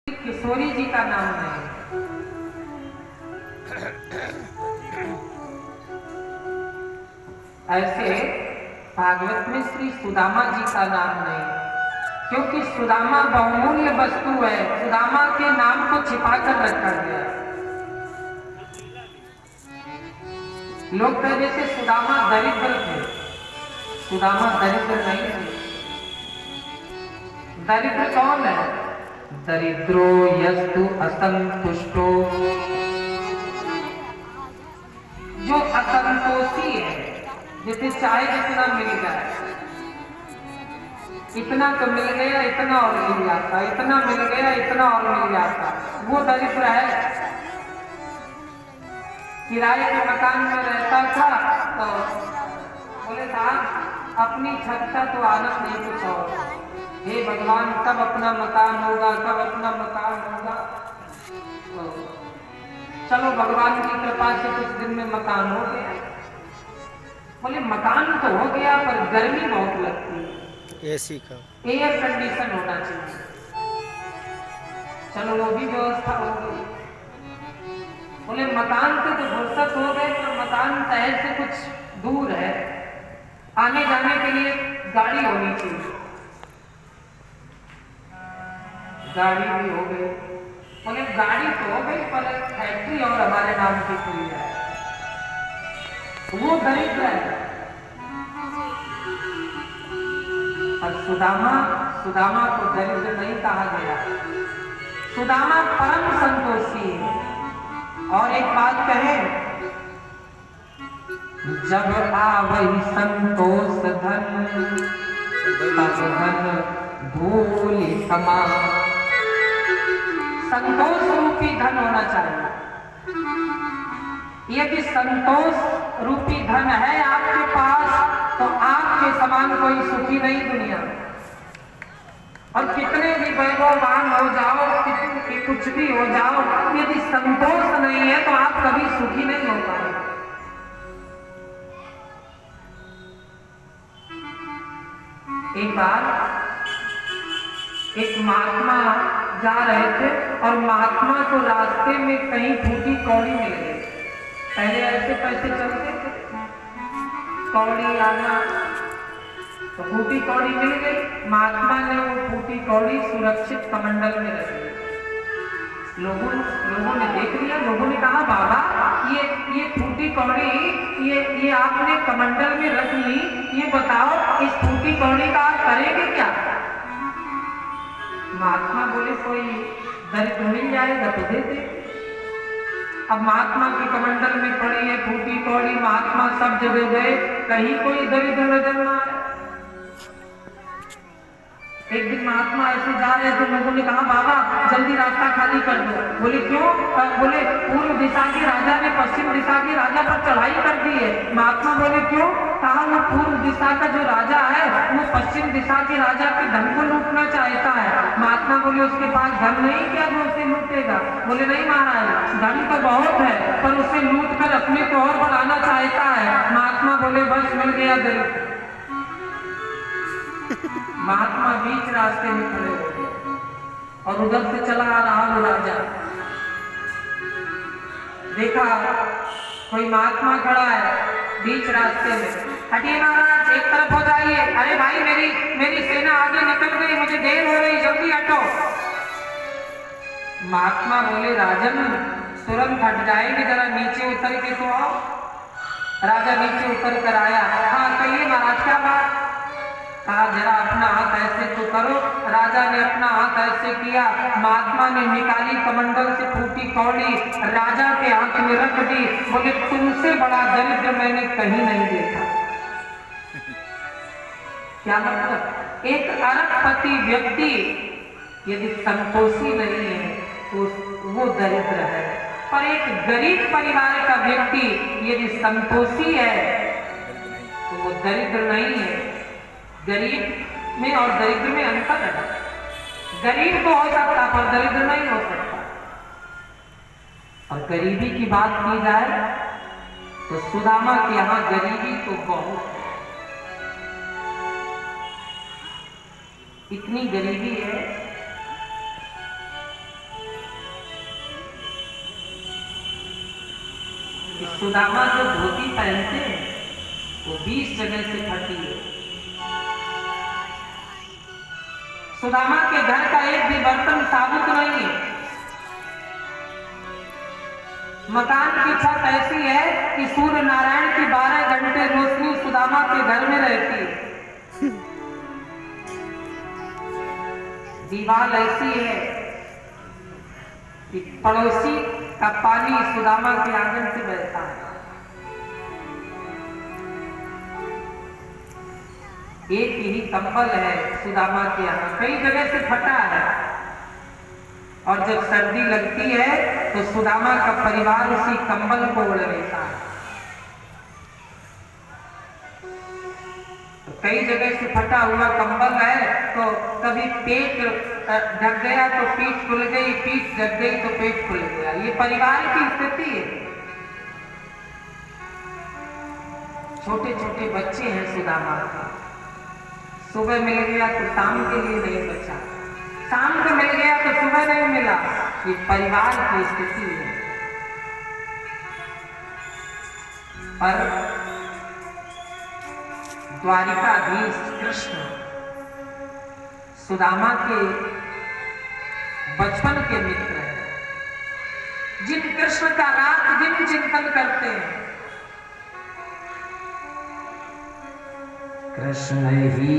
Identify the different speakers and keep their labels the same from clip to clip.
Speaker 1: किशोरी जी का नाम नहीं, ऐसे भागवत में श्री सुदामा जी का नाम नहीं, क्योंकि सुदामा बहुमूल्य वस्तु है। सुदामा के नाम को छिपा कर रखा गया। लोग कहते थे सुदामा दरिद्र थे, सुदामा दरिद्र नहीं थे। दरिद्र कौन है? दरिद्रो यस्तु असंतुष्टो, जो असंतोषी है, जैसे चाहे जितना मिल जाए, इतना तो मिल गया, इतना और मिल जाता, इतना मिल गया, इतना और मिल जाता, वो दरिद्र है। किराए के मकान में रहता था तो बोले साहब अपनी छत का तो आनंद नहीं कुछ और, हे भगवान कब अपना मकान होगा, कब अपना मकान होगा। तो चलो भगवान की कृपा से कुछ दिन में मकान हो गया। बोले मकान तो हो गया पर गर्मी बहुत लगती है,
Speaker 2: एसी का
Speaker 1: एयर कंडीशन होना चाहिए। चलो वो भी व्यवस्था हो गई। बोले मकान से तो फुर्सत हो गए पर मकान शहर से कुछ दूर है, आने जाने के लिए गाड़ी होनी चाहिए। गाड़ी भी हो गई। बोले गाड़ी तो हो गई पर फैक्ट्री और हमारे नाम की खुली है, वो दरिद्र है। और सुदामा को दरिद्र नहीं कहा गया, सुदामा परम संतोषी है। और एक बात कहें, जब आवहि संतोष धन, तब धन भूलि समान। संतोष रूपी धन होना चाहिए। यदि संतोष रूपी धन है आपके पास तो आपके समान कोई सुखी नहीं दुनिया में। और कितने भी वैभववान हो जाओ, कितने कुछ भी हो जाओ, यदि संतोष नहीं है तो आप कभी सुखी नहीं हो पाए। एक बार एक महात्मा जा रहे थे और महात्मा को रास्ते में कहीं फूटी कौड़ी मिल गई। पहले ऐसे पैसे चलते थे, कौड़ी आना, तो फूटी कौड़ी मिल गई। महात्मा ने वो फूटी कौड़ी सुरक्षित कमंडल में रख दी। लोगों ने देख लिया, लोगों ने कहा बाबा ये फूटी कौड़ी ये आपने कमंडल में रख ली, ये बताओ इस फूटी कौड़ी का आप करेंगे क्या? महात्मा बोले कोई दरिद्र मिल जाएगा तो दे दे। अब महात्मा की कमंडल में पड़ी है फूटी कौड़ी, महात्मा सब जगह गए, कहीं कोई दरिद्र नजर ना आए। एक दिन महात्मा ऐसे जा रहे थे, लोगों ने कहा बाबा जल्दी रास्ता खाली कर दो। बोले क्यों? बोले पूर्व दिशा के राजा ने पश्चिम दिशा के राजा पर चढ़ाई कर दी है। महात्मा बोले क्यों? कहा वो पूर्व दिशा का जो राजा है वो पश्चिम दिशा के राजा के धन को लूटना चाहता है। महात्मा बोले उसके पास धन नहीं क्या जो उसे लूटेगा? बोले नहीं महाराज धन तो बहुत है पर उसे लूट कर अपने को और बढ़ाना चाहता है। महात्मा बोले बस मिल गया दिल। महात्मा बीच रास्ते में खड़े हो गए और उधर से चला आ रहा वो राजा। देखा कोई महात्मा खड़ा है बीच रास्ते में, हटिए महाराज एक तरफ हो जाइए। अरे भाई मेरी सेना आगे निकल गई, मुझे देर हो रही, जल्दी हटो। महात्मा बोले राजन तुरंत हट जाएंगे, जरा नीचे उतर के तो आओ। राजा नीचे उतर कर आया। हाँ कहिए महाराज क्या बात? कहा जरा अपना हाथ ऐसे तो करो। राजा ने अपना हाथ ऐसे किया, महात्मा ने निकाली कमंडल से फूटी कौड़ी, राजा के हाथ में रख दी। बोले तुमसे बड़ा दरिद्र मैंने कहीं नहीं देखा। क्या मतलब? एक अरबपति व्यक्ति यदि संतोषी नहीं है तो वो दरिद्र है, पर एक गरीब परिवार का व्यक्ति यदि संतोषी है तो वो दरिद्र नहीं है। गरीब में और दरिद्र में अंतर है। गरीब तो हो सकता पर दरिद्र नहीं हो सकता। और गरीबी की बात की जाए तो सुदामा के यहां गरीबी तो बहुत है। इतनी गरीबी है कि सुदामा जो धोती पहनते हैं वो 20 जगह से फटी है। सुदामा के घर का एक भी बर्तन साबुत नहीं है। मकान की छत ऐसी है कि सूर्य नारायण की 12 घंटे रोशनी सुदामा के घर में रहती है। दीवार ऐसी है कि पड़ोसी का पानी सुदामा के आंगन से बहता है। एक ही कंबल है सुदामा के यहाँ, कई जगह से फटा है। और जब सर्दी लगती है तो सुदामा का परिवार उसी कंबल को ओढ़ लेता है। तो कई जगह से फटा हुआ कंबल है, तो कभी पेट ढक गया तो पीठ खुल गई, पीठ ढक गई तो पेट खुल गया। ये परिवार की स्थिति है। छोटे छोटे बच्चे हैं सुदामा के। सुबह मिल गया तो शाम के लिए नहीं बचा, शाम को मिल गया तो सुबह नहीं मिला। ये परिवार की स्थिति है। पर द्वारिकाधीश कृष्ण सुदामा के बचपन के मित्र हैं, जिन कृष्ण का रात दिन चिंतन करते हैं। कृष्ण ही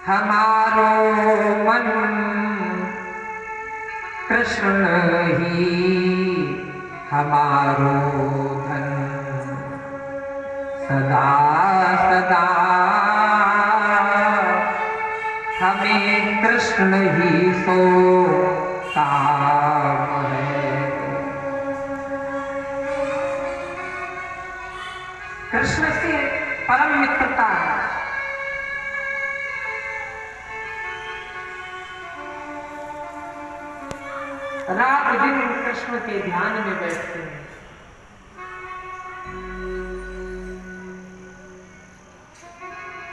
Speaker 1: हमारो मन, कृष्ण ही हमारो धन, सदा सदा हमें कृष्ण ही सो काम है। कृष्ण से परम मित्रता है। रात दिन कृष्ण के ध्यान में बैठते हैं।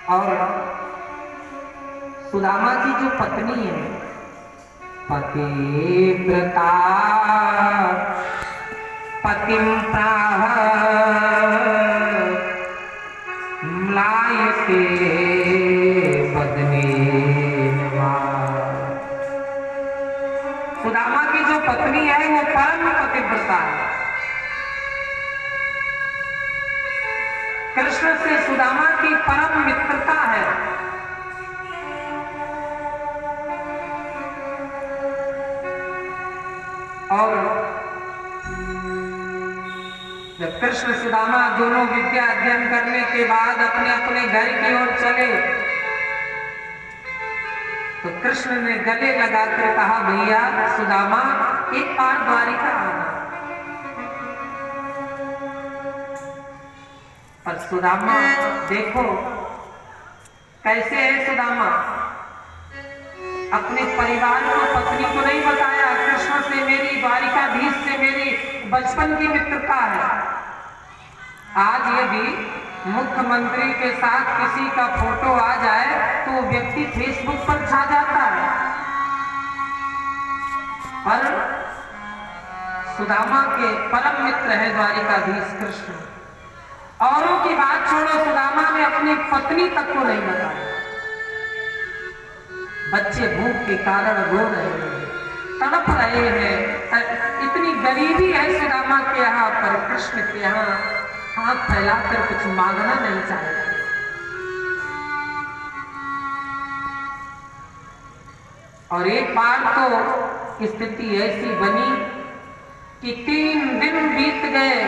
Speaker 1: और सुदामा की जो पत्नी है, पतिव्रता पतिम प्राह म्लायते बदने। सुदामा की जो पत्नी है वो परम पतिव्रता है। कृष्ण से सुदामा की परम मित्रता है। और जब कृष्ण सुदामा दोनों विद्या अध्ययन करने के बाद अपने अपने घर की ओर चले तो कृष्ण ने गले लगाकर कहा, भैया सुदामा एक बार द्वारिका आना। पर सुदामा देखो कैसे है सुदामा, अपने परिवार को पत्नी को नहीं बताया। कृष्ण से मेरी, द्वारिकाधीश से मेरी बचपन की मित्रता है। आज यदि मुख्यमंत्री के साथ किसी का फोटो आ जाए तो वो व्यक्ति फेसबुक पर छा जाता है। पर सुदामा के परम मित्र है द्वारिकाधीश कृष्ण। औरों की बात छोड़ो, सुदामा ने अपनी पत्नी तक को नहीं बताया। बच्चे भूख के कारण रो रहे हैं, तड़प रहे हैं। इतनी गरीबी है सुदामा के यहाँ, पर कृष्ण के यहाँ हाथ फैलाकर कुछ मांगना नहीं चाहता। और एक बार तो स्थिति ऐसी बनी कि 3 दिन बीत गए,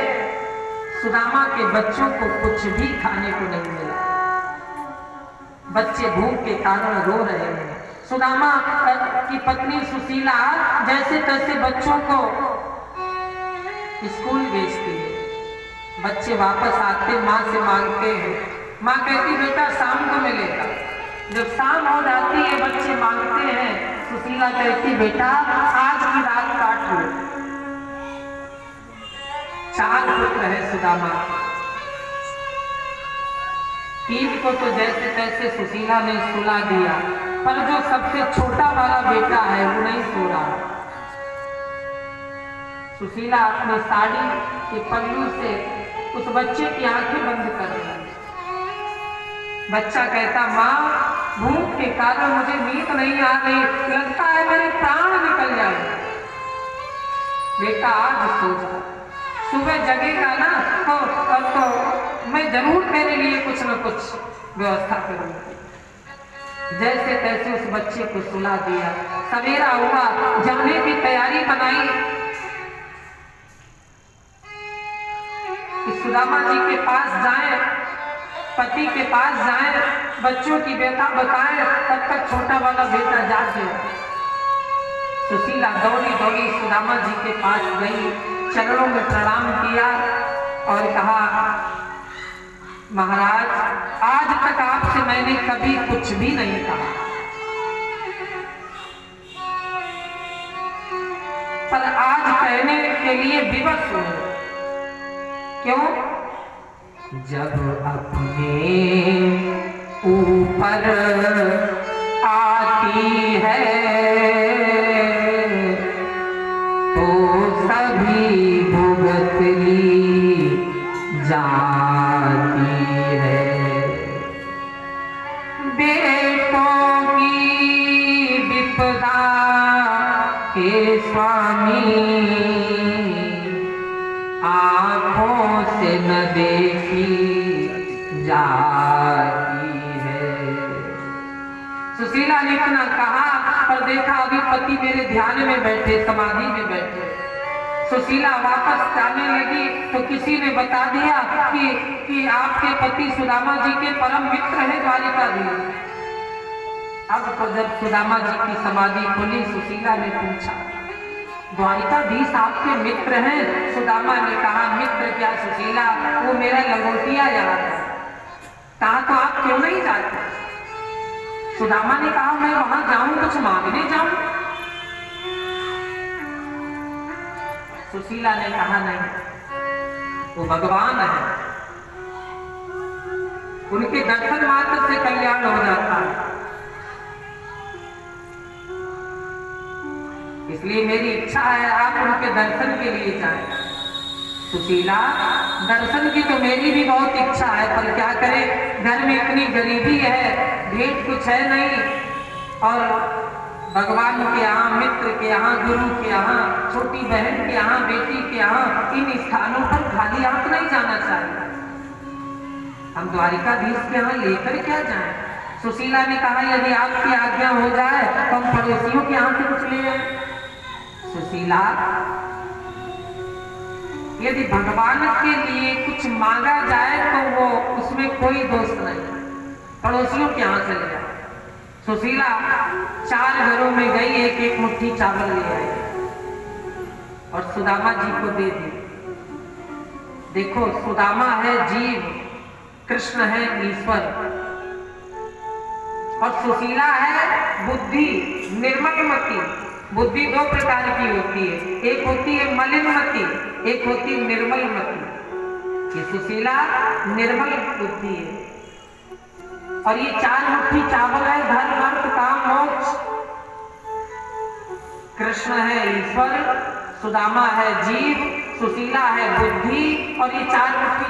Speaker 1: सुदामा के बच्चों को कुछ भी खाने को नहीं मिला। बच्चे भूख के कारण रो रहे हैं। सुदामा की पत्नी सुशीला जैसे तैसे बच्चों को स्कूल भेजती है। बच्चे वापस आते माँ से मांगते हैं, माँ कहती बेटा शाम को मिलेगा। जब शाम हो जाती है बच्चे मांगते हैं, सुशीला कहती बेटा आज की रात काट लो। 4 पुत्र है सुदामा। तीन को तो जैसे तैसे सुशीला ने सुला दिया, पर जो सबसे छोटा वाला बेटा है वो नहीं सो रहा। सुशीला अपनी साड़ी के पल्लू से उस बच्चे की आंखें बंद कर दी। बच्चा कहता, माँ भूख के कारण मुझे नींद नहीं आ रही, लगता है मेरे प्राण निकल जाए। बेटा आज सो जा, सुबह जगेगा ना तो मैं जरूर तेरे लिए कुछ न कुछ व्यवस्था करूंगी। जैसे तैसे उस बच्चे को सुला दिया। सवेरा हुआ, जाने की तैयारी बनाई कि सुदामा जी के पास जाएं, पति के पास जाएं, बच्चों की व्यथा बताएं। तब तक छोटा वाला बेटा जाग गया। सुशीला दौड़ी दौड़ी सुदामा जी के पास गई, चरणों में प्रणाम किया और कहा, महाराज आज तक आपसे मैंने कभी कुछ भी नहीं कहा, पर आज कहने के लिए विवश हूं। क्यों? जब अपने ऊपर आती है तो सभी भुगत ली जाती है। बेटों की विपदा के स्वामी आंखों से न देखी जाती है। सुशीला ने इतना कहा, पर देखा अभी पति मेरे ध्यान में बैठे, समाधि में बैठे। सुशीला वापस जाने लगी तो किसी ने बता दिया कि आपके पति सुदामा जी के परम मित्र हैं द्वारिकाधीश। अब तो जब सुदामा जी की समाधि खुली, सुशीला ने पूछा, द्वारिकाधीश आपके मित्र हैं? सुदामा ने कहा, मित्र क्या सुशीला, वो मेरा लंगोटिया याद है। कहा, तो आप क्यों नहीं जाते? सुदामा ने कहा, मैं वहां जाऊं, कुछ मांगने जाऊं? सुशीला ने कहा, नहीं, वो भगवान है, उनके दर्शन मात्र से कल्याण हो जाता है, इसलिए मेरी इच्छा है आप उनके दर्शन के लिए जाएं। सुशीला, दर्शन की तो मेरी भी बहुत इच्छा है, पर क्या करें, घर में इतनी गरीबी है, भेंट कुछ है नहीं, और भगवान के यहाँ, मित्र के यहाँ, गुरु के यहाँ, छोटी बहन के यहाँ, बेटी के यहाँ, इन स्थानों पर खाली हाथ नहीं जाना चाहिए। हम द्वारिकाधीश के यहाँ लेकर क्या जाएं? सुशीला ने कहा, यदि आपकी आज्ञा हो जाए तो हम पड़ोसियों के यहाँ से कुछ ले आए। सुशीला, यदि भगवान के लिए कुछ मांगा जाए तो वो उसमें कोई दोष नहीं, पड़ोसियों के यहाँ से ले आए। सुशीला 4 घरों में गई, एक एक मुट्ठी चावल ले आई और सुदामा जी को दे दी। देखो, सुदामा है जीव, कृष्ण है ईश्वर, और सुशीला है बुद्धि, निर्मलमती। बुद्धि 2 प्रकार की होती है, एक होती है मलिनमती, एक होती है निर्मलमती। ये सुशीला निर्मल बुद्धि है, और ये 4 मुट्ठी चावल है, धर्म अर्थ काम मोक्ष। कृष्ण है ईश्वर, सुदामा है जीव, सुशीला है बुद्धि, और ये 4 मुट्ठी